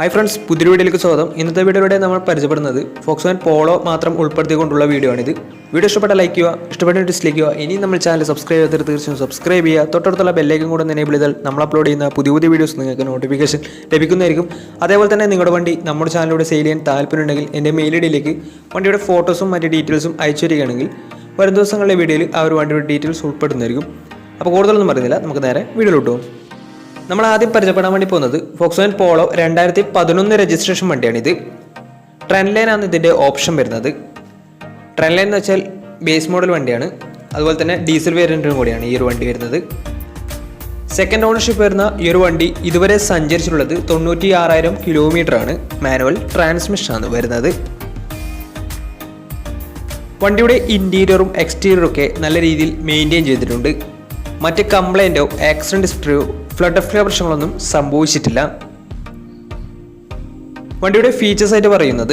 Hi friends, പുതിയ വീഡിയോയിലേക്ക് സ്വാഗതം. ഇന്നത്തെ വീഡിയോയിലൂടെ നമ്മൾ പരിചയപ്പെടുന്നത് ഫോക്സ്വാഗൻ പോളോ മാത്രം ഉൾപ്പെടുത്തിക്കൊണ്ടുള്ള വീഡിയോ ആണിത്. വീഡിയോ ഇഷ്ടപ്പെട്ട ലൈക്ക് ചെയ്യുക, ഇഷ്ടപ്പെട്ട ഡിസ്ലൈക്ക് ചെയ്യുക. ഇനി നമ്മൾ ചാനൽ സബ്സ്ക്രൈബ് ചെയ്തിട്ട് തീർച്ചയായും സബ്സ്ക്രൈബ് ചെയ്യുക. തൊട്ടടുത്തുള്ള ബെല്ലൈക്കൻ കൂടെ എനേബിൾ ചെയ്താൽ നമ്മൾ അപ്ലോഡ് ചെയ്യുന്ന പുതിയ വീഡിയോസ് നിങ്ങൾക്ക് നോട്ടിഫിക്കേഷൻ ലഭിക്കുന്നതായിരിക്കും. അതേപോലെ തന്നെ നിങ്ങളുടെ വണ്ടി നമ്മുടെ ചാനലിലൂടെ സെയിൽ ചെയ്യാൻ താല്പര്യമുണ്ടെങ്കിൽ എൻ്റെ മെയിൽ ഐഡിയിലേക്ക് വണ്ടിയുടെ ഫോട്ടോസും മറ്റ് ഡീറ്റെയിൽസും അയച്ചു തരികയാണെങ്കിൽ വരും ദിവസങ്ങളിലെ വീഡിയോയിൽ ആ ഒരു വണ്ടിയുടെ ഡീറ്റെയിൽസ് ഉൾപ്പെടുന്നതായിരിക്കും. അപ്പോൾ കൂടുതലൊന്നും പറയുന്നില്ല, നമുക്ക് നേരെ വീഡിയോയിലോട്ട് പോകും. നമ്മൾ ആദ്യം പരിചയപ്പെടാൻ വേണ്ടി പോകുന്നത് ഫോക്സ്വാഗൻ പോളോ 2011 രജിസ്ട്രേഷൻ വണ്ടിയാണിത്. ട്രെൻഡ് ലൈനാണ് ഇതിൻ്റെ ഓപ്ഷൻ വരുന്നത്. ട്രെൻഡ് ലൈൻ എന്ന് വെച്ചാൽ ബേസ് മോഡൽ വണ്ടിയാണ്. അതുപോലെ തന്നെ ഡീസൽ വേരിയൻറ്റും കൂടിയാണ് ഈ ഒരു വണ്ടി വരുന്നത്. സെക്കൻഡ് ഓണർഷിപ്പ് വരുന്ന ഈ ഒരു വണ്ടി ഇതുവരെ സഞ്ചരിച്ചിട്ടുള്ളത് 96,000 കിലോമീറ്റർ ആണ്. മാനുവൽ ട്രാൻസ്മിഷനാണ് വരുന്നത്. വണ്ടിയുടെ ഇൻറ്റീരിയറും എക്സ്റ്റീരിയറും ഒക്കെ നല്ല രീതിയിൽ മെയിൻറ്റെയിൻ ചെയ്തിട്ടുണ്ട്. മറ്റ് കംപ്ലൈൻറ്റോ ആക്സിഡൻറ്റ് ഹിസ്റ്ററിയോ ഫ്ലഡ് പ്രശ്നങ്ങളൊന്നും സംഭവിച്ചിട്ടില്ല. വണ്ടിയുടെ ഫീച്ചേഴ്സ് ആയിട്ട് പറയുന്നത്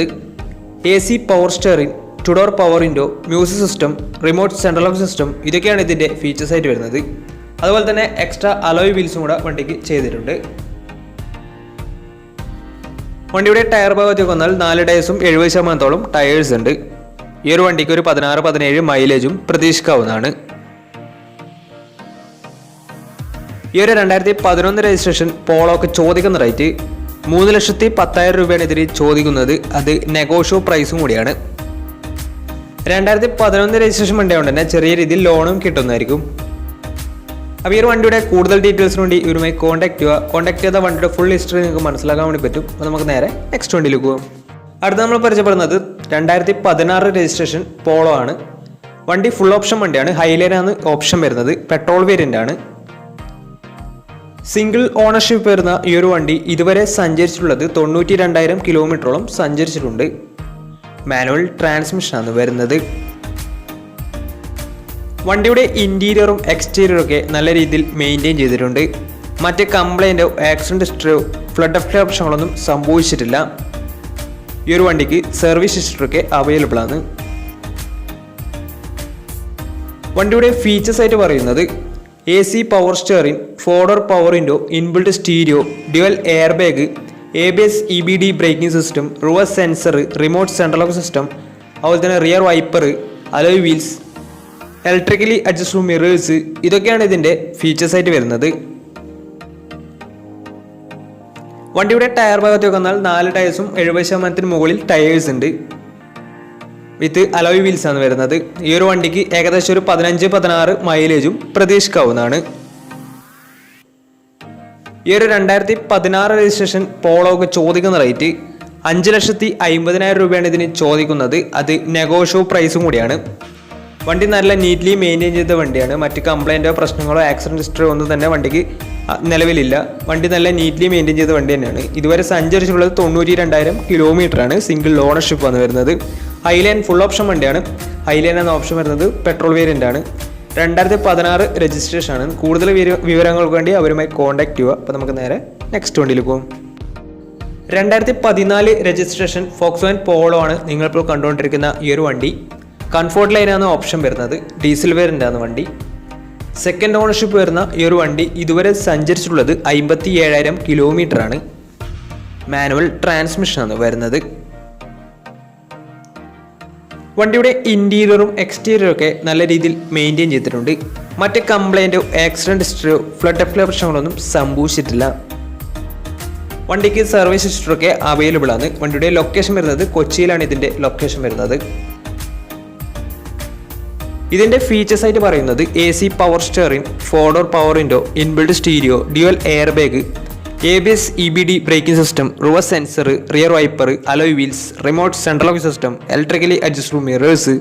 AC power steering, two door power window, music system, remote central lock system, ഇതൊക്കെയാണ് ഇതിൻ്റെ ഫീച്ചേഴ്സ് ആയിട്ട് വരുന്നത്. അതുപോലെ തന്നെ എക്സ്ട്രാ അലോയ് വീൽസും കൂടെ വണ്ടിക്ക് ചെയ്തിട്ടുണ്ട്. വണ്ടിയുടെ ടയർ ഭാഗത്തേക്ക് വന്നാൽ 4 ടയേഴ്സും 70% ടയേഴ്സ് ഉണ്ട്. ഈ ഒരു വണ്ടിക്ക് ഒരു 16-17 മൈലേജും പ്രതീക്ഷിക്കാവുന്നതാണ്. ഈ ഒരു 2011 രജിസ്ട്രേഷൻ പോളോക്ക് ചോദിക്കുന്ന റേറ്റ് 3,10,000 രൂപയാണ് ഇതിൽ ചോദിക്കുന്നത്. അത് നെഗോഷ്യോ പ്രൈസും കൂടിയാണ്. 2011 രജിസ്ട്രേഷൻ വണ്ടിയായതുകൊണ്ട് തന്നെ ചെറിയ രീതിയിൽ ലോണും കിട്ടുന്നതായിരിക്കും. അപ്പോൾ ഈ ഒരു വണ്ടിയുടെ കൂടുതൽ ഡീറ്റെയിൽസിന് വേണ്ടി ഇവരുമായി കോൺടാക്ട് ചെയ്ത വണ്ടിയുടെ ഫുൾ ഹിസ്റ്ററി നിങ്ങൾക്ക് മനസ്സിലാക്കാൻ വേണ്ടി പറ്റും. അപ്പോൾ നമുക്ക് നേരെ നെക്സ്റ്റ് വണ്ടിയിലേക്ക് പോകും. അടുത്ത നമ്മൾ പരിചയപ്പെടുന്നത് 2016 രജിസ്ട്രേഷൻ പോളോ ആണ്. വണ്ടി ഫുൾ ഓപ്ഷൻ വണ്ടിയാണ്. ഹൈലൈനാണ് ഓപ്ഷൻ വരുന്നത്. പെട്രോൾ വേരിയൻ്റ് ആണ്. സിംഗിൾ ഓണർഷിപ്പ് വരുന്ന ഈ ഒരു വണ്ടി ഇതുവരെ സഞ്ചരിച്ചിട്ടുള്ളത് 92,000 കിലോമീറ്ററോളം സഞ്ചരിച്ചിട്ടുണ്ട്. മാനുവൽ ട്രാൻസ്മിഷനാണ് വരുന്നത്. വണ്ടിയുടെ ഇൻറ്റീരിയറും എക്സ്റ്റീരിയറും ഒക്കെ നല്ല രീതിയിൽ മെയിൻറ്റെയിൻ ചെയ്തിട്ടുണ്ട്. മറ്റ് കംപ്ലൈൻറ്റോ ആക്സിഡൻറ്റ് ഹിസ്റ്ററിയോ ഫ്ലഡ് പ്രശ്നങ്ങളൊന്നും സംഭവിച്ചിട്ടില്ല. ഈ ഒരു വണ്ടിക്ക് സർവീസ് ഹിസ്റ്ററിയൊക്കെ അവൈലബിൾ ആണ്. വണ്ടിയുടെ ഫീച്ചേഴ്സ് ആയിട്ട് പറയുന്നത് AC power steering, 4 door power window, inbuilt stereo, dual air bag, ABS EBD braking system, reverse sensor, remote central lock system, അതുപോലെ തന്നെ rear wiper, alloy wheels, electrically adjustable mirrors, ഇതൊക്കെയാണ് ഇതിൻ്റെ features ആയിട്ട് വരുന്നത്. വണ്ടിയുടെ ടയർ ഭാഗത്തേക്ക് വന്നാൽ 4 ടയേഴ്സും 70% മുകളിൽ ടയേഴ്സ് ഉണ്ട്. വിത്ത് അലോയ് വീൽസ് ആണ് വരുന്നത്. ഈ ഒരു വണ്ടിക്ക് ഏകദേശം ഒരു 15-16 മൈലേജും പ്രതീക്ഷിക്കാവുന്നതാണ്. ഈ ഒരു 2016 രജിസ്ട്രേഷൻ പോളോക്ക് ചോദിക്കുന്ന റേറ്റ് 5,50,000 രൂപയാണ് ഇതിന് ചോദിക്കുന്നത്. അത് നെഗോഷ്യോ പ്രൈസും കൂടിയാണ്. വണ്ടി നല്ല നീറ്റ്ലി മെയിൻറ്റെയിൻ ചെയ്ത വണ്ടിയാണ്. മറ്റ് കംപ്ലൈൻറ്റോ പ്രശ്നങ്ങളോ ആക്സിഡൻറ്റ് ഹിസ്റ്ററി ഒന്നും തന്നെ വണ്ടിക്ക് നിലവിലില്ല. വണ്ടി നല്ല നീറ്റ്ലി മെയിൻറ്റെയിൻ ചെയ്ത വണ്ടി തന്നെയാണ്. ഇതുവരെ സഞ്ചരിച്ചിട്ടുള്ളത് 92,000 കിലോമീറ്റർ ആണ്. സിംഗിൾ ഓണർഷിപ്പ് ആണ് വരുന്നത്. ഹൈലൈൻ ഫുൾ ഓപ്ഷൻ വണ്ടിയാണ്. ഹൈലൈൻ എന്ന ഓപ്ഷൻ വരുന്നത് പെട്രോൾ വേരിയൻ്റ് ആണ്. 2016 രജിസ്ട്രേഷൻ ആണ്. കൂടുതൽ വിവരങ്ങൾക്ക് വേണ്ടി അവരുമായി കോൺടാക്ട് ചെയ്യുക. അപ്പോൾ നമുക്ക് നേരെ നെക്സ്റ്റ് വണ്ടിയിൽ പോകും. 2014 രജിസ്ട്രേഷൻ ഫോക്സ്വാഗൻ പോളോ ആണ് നിങ്ങളിപ്പോൾ കണ്ടുകൊണ്ടിരിക്കുന്ന ഈ ഒരു വണ്ടി. കംഫോർട്ട് ലൈനാണ് ഓപ്ഷൻ വരുന്നത്. ഡീസൽ വേരിയൻ്റ് ആണ് വണ്ടി. സെക്കൻഡ് ഓണർഷിപ്പ് വരുന്ന ഈ ഒരു വണ്ടി ഇതുവരെ സഞ്ചരിച്ചിട്ടുള്ളത് 57,000 കിലോമീറ്റർ ആണ്. മാനുവൽ ട്രാൻസ്മിഷനാണ് വരുന്നത്. വണ്ടിയുടെ ഇൻറ്റീരിയറും എക്സ്റ്റീരിയറും ഒക്കെ നല്ല രീതിയിൽ മെയിൻറ്റെയിൻ ചെയ്തിട്ടുണ്ട്. മറ്റ് കംപ്ലൈൻറ്റോ ആക്സിഡൻറ്റ് ഹിസ്റ്ററിയോ ഫ്ലഡ് പ്രശ്നങ്ങളൊന്നും സംഭവിച്ചിട്ടില്ല. വണ്ടിക്ക് സർവീസ് ഹിസ്റ്ററൊക്കെ അവൈലബിൾ ആണ്. വണ്ടിയുടെ ലൊക്കേഷൻ വരുന്നത് കൊച്ചിയിലാണ്. ഇതിൻ്റെ ലൊക്കേഷൻ വരുന്നത്. ഇതിൻ്റെ ഫീച്ചേഴ്സ് ആയിട്ട് പറയുന്നത് AC power steering, 4 door power window, inbuilt stereo, dual air bag, ABS EBD braking system, reverse sensor, rear wiper, alloy wheels, remote central lock system, electrically adjustable mirrors,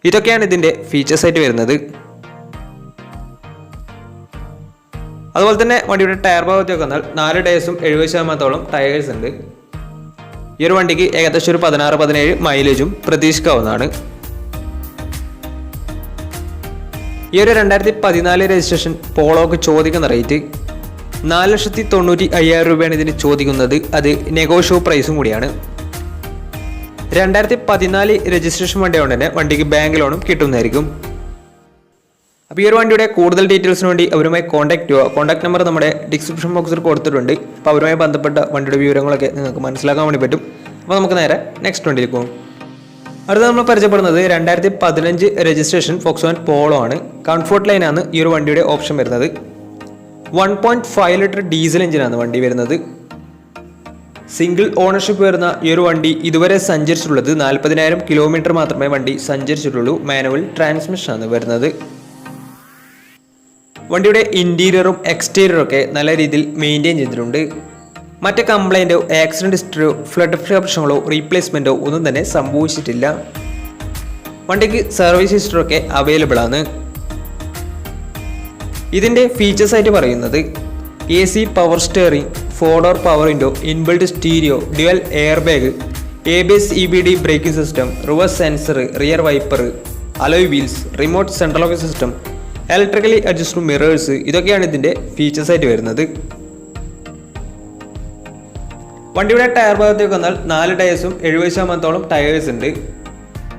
ഇതൊക്കെയാണ് ഇതിൻ്റെ features ആയിട്ട് വരുന്നത്. അതുപോലെ തന്നെ വണ്ടിയുടെ ടയർ ഭാഗത്തേക്ക് വന്നാൽ 4 ടയേഴ്സും 70% ടയേഴ്സ് ഉണ്ട്. ഈ ഒരു വണ്ടിക്ക് ഏകദേശം ഒരു 16-17 മൈലേജും പ്രതീക്ഷിക്കാവുന്നതാണ്. ഈ ഒരു 2014 രജിസ്ട്രേഷൻ പോളോക്ക് ചോദിക്കുന്ന റേറ്റ് 4,95,000 രൂപയാണ് ഇതിന് ചോദിക്കുന്നത്. അത് നെഗോഷ്യോ പ്രൈസും കൂടിയാണ്. 2014 രജിസ്ട്രേഷൻ വണ്ടിയായതുകൊണ്ട് തന്നെ വണ്ടിക്ക് ബാങ്ക് ലോണും കിട്ടുന്നതായിരിക്കും. അപ്പോൾ ഈ ഒരു വണ്ടിയുടെ കൂടുതൽ ഡീറ്റെയിൽസിന് വേണ്ടി അവരുമായി കോൺടാക്ട് ചെയ്യുക. കോൺടാക്ട് നമ്പർ നമ്മുടെ ഡിസ്ക്രിപ്ഷൻ ബോക്സിൽ കൊടുത്തിട്ടുണ്ട്. അപ്പോൾ അവരുമായി ബന്ധപ്പെട്ട വണ്ടിയുടെ വിവരങ്ങളൊക്കെ നിങ്ങൾക്ക് മനസ്സിലാക്കാൻ വേണ്ടി പറ്റും. അപ്പോൾ നമുക്ക് നേരെ നെക്സ്റ്റ് വണ്ടിയിലേക്ക് പോകും. അടുത്ത നമ്മൾ പരിചയപ്പെടുന്നത് 2015 രജിസ്ട്രേഷൻ ഫോക്സ്വാഗൻ പോളോ ആണ്. കംഫോർട്ട് ലൈനാണ് ഈ ഒരു വണ്ടിയുടെ ഓപ്ഷൻ വരുന്നത്. 1.5 ലിറ്റർ ഡീസൽ എഞ്ചിനാണ് വണ്ടി വരുന്നത്. സിംഗിൾ ഓണർഷിപ്പ് വരുന്ന ഈ ഒരു വണ്ടി ഇതുവരെ സഞ്ചരിച്ചിട്ടുള്ളത് 40,000 കിലോമീറ്റർ മാത്രമേ വണ്ടി സഞ്ചരിച്ചിട്ടുള്ളൂ. മാനുവൽ ട്രാൻസ്മിഷനാണ് വരുന്നത്. വണ്ടിയുടെ ഇൻറ്റീരിയറും എക്സ്റ്റീരിയറും ഒക്കെ നല്ല രീതിയിൽ മെയിൻറ്റെയിൻ ചെയ്തിട്ടുണ്ട്. മറ്റ് കംപ്ലൈൻറ്റോ ആക്സിഡൻറ്റ് ഹിസ്റ്ററിയോ ഫ്ലഡ് പ്രശ്നങ്ങളോ റീപ്ലേസ്മെൻറ്റോ ഒന്നും തന്നെ സംഭവിച്ചിട്ടില്ല. വണ്ടിക്ക് സർവീസ് ഹിസ്റ്ററൊക്കെ അവൈലബിൾ ആണ്. ഇതിൻ്റെ ഫീച്ചേഴ്സ് ആയിട്ട് പറയുന്നത് AC power steering, 4 door power window, inbuilt stereo, dual air bag, ABS EBD braking system, reverse sensor, rear wiper, alloy wheels, remote central locking system, electrically adjustable mirrors, ഇതൊക്കെയാണ് ഇതിൻ്റെ features ആയിട്ട് വരുന്നത്. വണ്ടിയുടെ tyre ഭാഗത്തേക്ക് വന്നാൽ 4 ടയേഴ്സും 70% tyres ഉണ്ട്.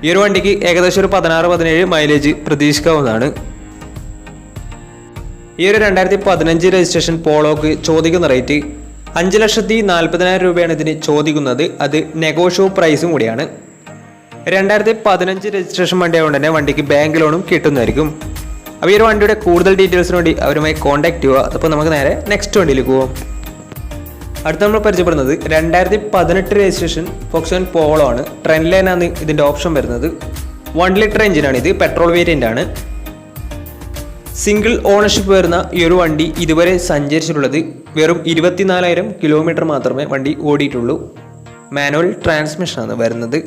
ഈ ഒരു വണ്ടിക്ക് ഏകദേശം ഒരു 16-17 മൈലേജ് പ്രതീക്ഷിക്കാവുന്നതാണ്. ഈ ഒരു 2015 രജിസ്ട്രേഷൻ പോളോക്ക് ചോദിക്കുന്ന റേറ്റ് 5,40,000 രൂപയാണ് ഇതിന് ചോദിക്കുന്നത്. അത് നെഗോഷ്യോ പ്രൈസും കൂടിയാണ്. 2015 രജിസ്ട്രേഷൻ വണ്ടി ആയതുകൊണ്ട് തന്നെ വണ്ടിക്ക് ബാങ്ക് ലോണും കിട്ടുന്നതായിരിക്കും. അപ്പോൾ ഈ ഒരു വണ്ടിയുടെ കൂടുതൽ ഡീറ്റെയിൽസിന് വേണ്ടി അവരുമായി കോൺടാക്ട് ചെയ്യുക. അപ്പോൾ നമുക്ക് നേരെ നെക്സ്റ്റ് വണ്ടിയിലേക്ക് പോകാം. അടുത്ത നമ്മൾ പരിചയപ്പെടുന്നത് 2018 രജിസ്ട്രേഷൻ ഫോക്സ്വാഗൻ പോളോ ആണ്. ട്രെൻഡ് ലൈനാണ് ഇതിൻ്റെ ഓപ്ഷൻ വരുന്നത്. 1 ലിറ്റർ എഞ്ചിനാണ് ഇത്. പെട്രോൾ വേരിയൻ്റ് ആണ്. സിംഗിൾ ഓണർഷിപ്പ് വരുന്ന ഈ ഒരു വണ്ടി ഇതുവരെ സഞ്ചരിച്ചിട്ടുള്ളത് വെറും 24,000 കിലോമീറ്റർ മാത്രമേ വണ്ടി ഓടിയിട്ടുള്ളൂ. മാനുവൽ ട്രാൻസ്മിഷനാണ് വരുന്നത്.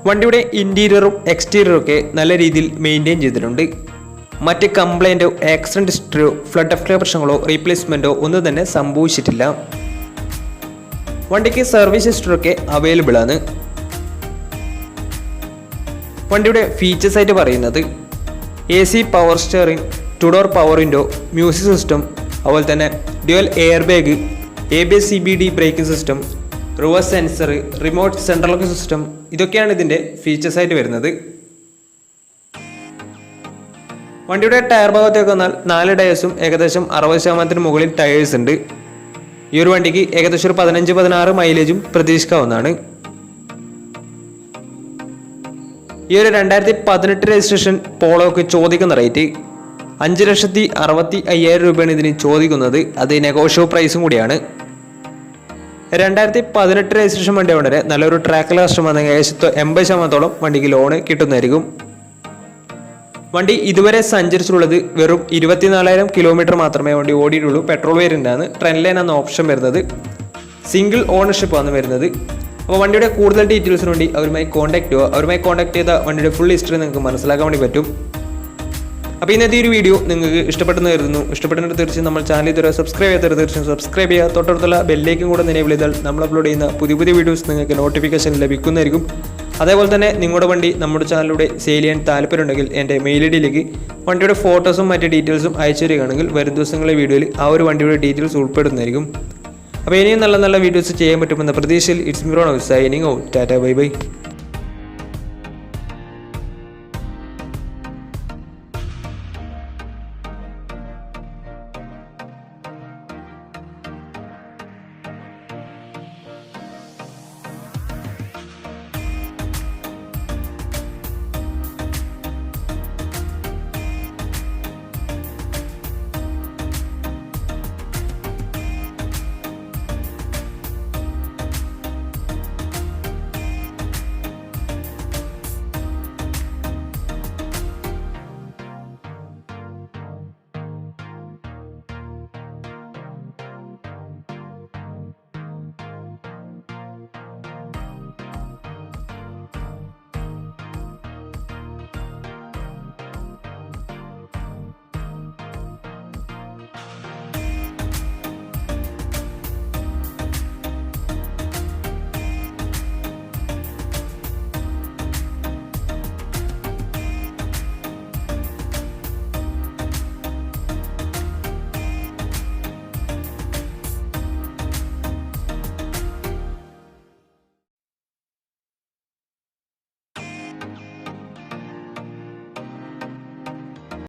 വണ്ടിയുടെ ഇൻറ്റീരിയറും എക്സ്റ്റീരിയറും ഒക്കെ നല്ല രീതിയിൽ മെയിൻറ്റെയിൻ ചെയ്തിട്ടുണ്ട്. മറ്റ് കംപ്ലൈൻറ്റോ ആക്സിഡൻറ്റ് ഹിസ്റ്ററിയോ ഫ്ലഡ് പ്രശ്നങ്ങളോ റീപ്ലേസ്മെൻറ്റോ ഒന്നും തന്നെ സംഭവിച്ചിട്ടില്ല. വണ്ടിക്ക് സർവീസ് ഹിസ്റ്ററൊക്കെ അവൈലബിൾ ആണ്. വണ്ടിയുടെ ഫീച്ചേഴ്സ് ആയിട്ട് പറയുന്നത് AC power steering, 2 door power window, music system, അതുപോലെ തന്നെ dual air bag, ABS EBD braking system, reverse sensor, remote central locking system, ഇതൊക്കെയാണ് ഇതിൻ്റെ ഫീച്ചേഴ്സ് ആയിട്ട് വരുന്നത്. വണ്ടിയുടെ ടയർ ഭാഗത്തേക്ക് വന്നാൽ 4 ടയേഴ്സും ഏകദേശം 60% മുകളിൽ ടയേഴ്സ് ഉണ്ട്. ഈ ഒരു വണ്ടിക്ക് ഏകദേശം ഒരു 15-16 മൈലേജും പ്രതീക്ഷിക്കാവുന്നതാണ്. ഈ ഒരു 2018 രജിസ്ട്രേഷൻ പോളോക്ക് ചോദിക്കുന്ന റേറ്റ് 5,65,000 രൂപയാണ് ഇതിന് ചോദിക്കുന്നത്. അത് നെഗോഷ്യോ പ്രൈസും കൂടിയാണ്. 2018 രജിസ്ട്രേഷൻ വണ്ടി ആയതുകൊണ്ട് നല്ലൊരു ട്രാക്കിൽ കസ്റ്റമർ ഏകദേശം 80% വണ്ടിക്ക് ലോണ് കിട്ടുന്നതായിരിക്കും. വണ്ടി ഇതുവരെ സഞ്ചരിച്ചിട്ടുള്ളത് വെറും 24,000 കിലോമീറ്റർ മാത്രമേ വണ്ടി ഓടിയിട്ടുള്ളൂ. പെട്രോൾ വേരിയൻ്റാണ്. ട്രെൻഡ് ലൈൻ എന്ന ഓപ്ഷൻ വരുന്നത്. സിംഗിൾ ഓണർഷിപ്പ് ആണ് വരുന്നത്. അപ്പോൾ വണ്ടിയുടെ കൂടുതൽ ഡീറ്റെയിൽസിന് വേണ്ടി അവരുമായി കോൺടാക്ട് ചെയ്യുക. അവരുമായി കോൺടാക്ട് ചെയ്ത വണ്ടിയുടെ ഫുൾ ഹിസ്റ്ററി നിങ്ങൾക്ക് മനസ്സിലാക്കാൻ വേണ്ടി പറ്റും. അപ്പോൾ ഇന്നത്തെ ഈ ഒരു വീഡിയോ നിങ്ങൾക്ക് ഇഷ്ടപ്പെട്ടെന്ന് കരുതുന്നു. ഇഷ്ടപ്പെട്ടെങ്കിൽ തീർച്ചയായും നമ്മൾ ചാനൽ ഇതുവരെ സബ്സ്ക്രൈബ് ചെയ്യാത്ത തീർച്ചയായും സബ്സ്ക്രൈബ് ചെയ്യുക. തൊട്ടടുത്തുള്ള ബെല്ലേക്കും കൂടെ എനേബിൾ ചെയ്താൽ നമ്മൾ അപ്ലോഡ് ചെയ്യുന്ന പുതിയ വീഡിയോസ് നിങ്ങൾക്ക് നോട്ടിഫിക്കേഷൻ ലഭിക്കുന്നതായിരിക്കും. അതേപോലെ തന്നെ നിങ്ങളുടെ വണ്ടി നമ്മുടെ ചാനലിലൂടെ സെയിൽ ചെയ്യാൻ താല്പര്യമുണ്ടെങ്കിൽ എൻ്റെ മെയിൽ ഐഡിയിലേക്ക് വണ്ടിയുടെ ഫോട്ടോസും മറ്റ് ഡീറ്റെയിൽസും അയച്ചു തരികയാണെങ്കിൽ വരും ദിവസങ്ങളിലെ വീഡിയോയിൽ ആ ഒരു വണ്ടിയുടെ ഡീറ്റെയിൽസ് ഉൾപ്പെടുന്നതായിരിക്കും. അപ്പോൾ ഇനിയും നല്ല വീഡിയോസ് ചെയ്യാൻ പറ്റുമെന്ന പ്രതീക്ഷയിൽ it's me Ron signing out. Tata bye bye.